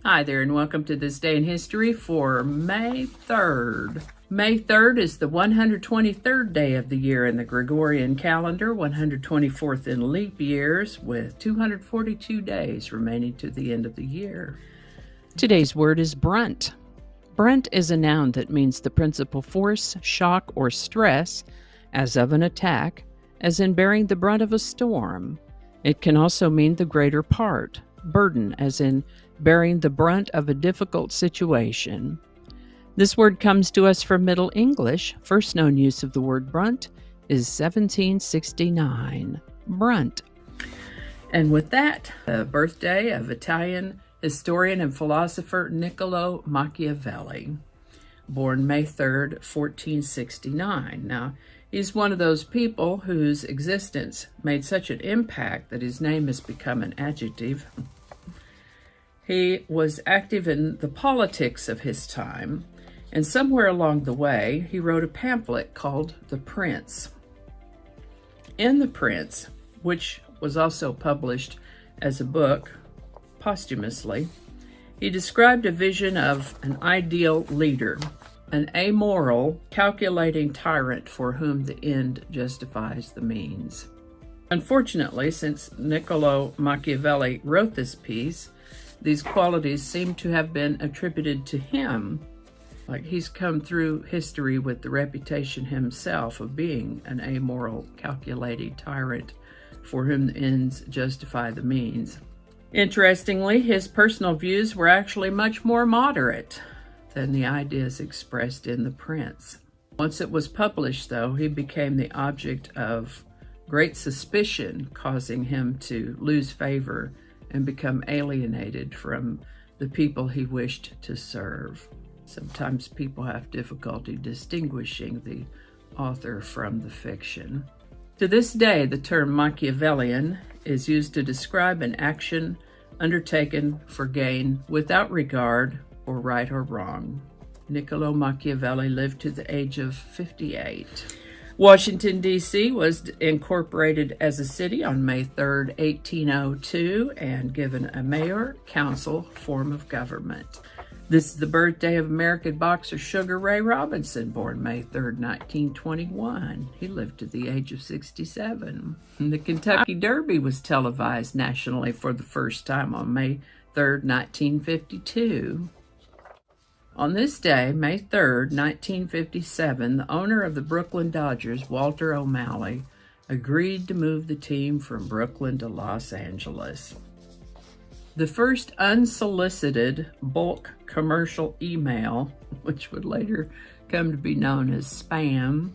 Hi there, and welcome to this day in history for May 3rd. May 3rd is the 123rd day of the year in the Gregorian calendar, 124th in leap years, with 242 days remaining to the end of the year. Today's word is brunt. Brunt is a noun that means the principal force, shock, or stress, as of an attack, as in bearing the brunt of a storm. It can also mean the greater part, burden, as in bearing the brunt of a difficult situation. This word comes to us from Middle English. First known use of the word brunt is 1769. Brunt. And with that, the birthday of Italian historian and philosopher NicoloMachiavelli, born May 3rd, 1469. Now, he's one of those people whose existence made such an impact that his name has become an adjective. He was active in the politics of his time, and somewhere along the way, he wrote a pamphlet called The Prince. In The Prince, which was also published as a book posthumously, he described a vision of an ideal leader, an amoral, calculating tyrant for whom the end justifies the means. Unfortunately, since NicoloMachiavelli wrote this piece, these qualities seem to have been attributed to him. Like he's come through history with the reputation himself of being an amoral, calculating tyrant for whom the ends justify the means. Interestingly, his personal views were actually much more moderate than the ideas expressed in The Prince. Once it was published, though, he became the object of great suspicion, causing him to lose favor and become alienated from the people he wished to serve. Sometimes people have difficulty distinguishing the author from the fiction. To this day, the term Machiavellian is used to describe an action undertaken for gain without regard or right or wrong. NicoloMachiavelli lived to the age of 58. Washington, D.C. was incorporated as a city on May 3rd, 1802, and given a mayor-council form of government. This is the birthday of American boxer SugarRayRobinson, born May 3rd, 1921. He lived to the age of 67. And the Kentucky Derby was televised nationally for the first time on May 3rd, 1952. On this day, May 3rd, 1957, the owner of the Brooklyn Dodgers, Walter O'Malley, agreed to move the team from Brooklyn to Los Angeles. The first unsolicited bulk commercial email, which would later come to be known as spam,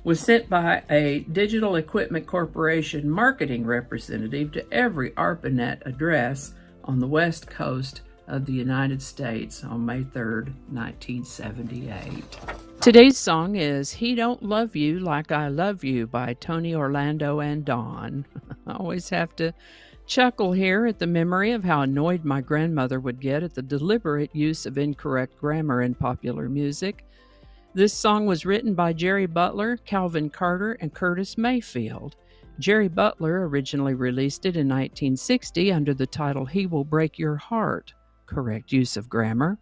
was sent by a Digital Equipment Corporation marketing representative to every ARPANET address on the West Coast of the United States on May 3rd, 1978. Today's song is He Don't Love You Like I Love You by Tony Orlando and Dawn. I always have to chuckle here at the memory of how annoyed my grandmother would get at the deliberate use of incorrect grammar in popular music. This song was written by Jerry Butler, Calvin Carter, and Curtis Mayfield. Jerry Butler originally released it in 1960 under the title He Will Break Your Heart. Correct use of grammar.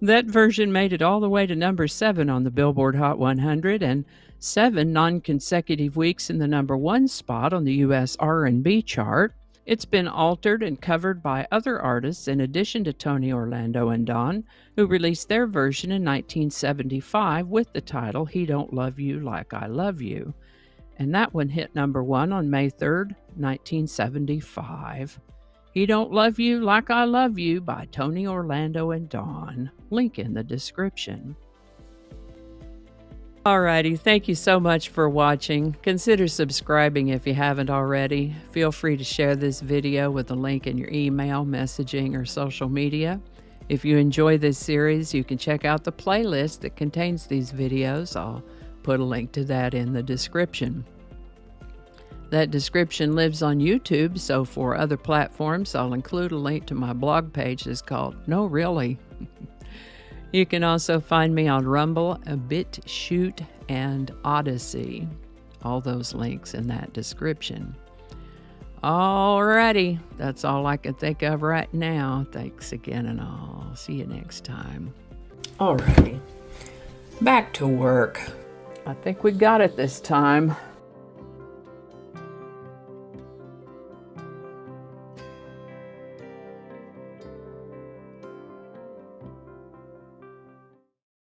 That version made it all the way to number 7 on the Billboard Hot 100 and 7 non-consecutive weeks in the number 1 spot on the U.S. R&B chart. It's been altered and covered by other artists in addition to Tony Orlando and Dawn, who released their version in 1975 with the title He Don't Love You Like I Love You. And that one hit number 1 on May 3rd, 1975. He Don't Love You Like I Love You by Tony Orlando and Dawn. Link in the description. Alrighty, thank you so much for watching. Consider subscribing if you haven't already. Feel free to share this video with a link in your email, messaging, or social media. If you enjoy this series, you can check out the playlist that contains these videos. I'll put a link to that in the description. That description lives on YouTube, so for other platforms, I'll include a link to my blog page that's called No Really. You can also find me on Rumble, BitChute, and Odyssey. All those links in that description. Alrighty, that's all I can think of right now. Thanks again, and I'll see you next time. Alrighty, back to work. I think we got it this time.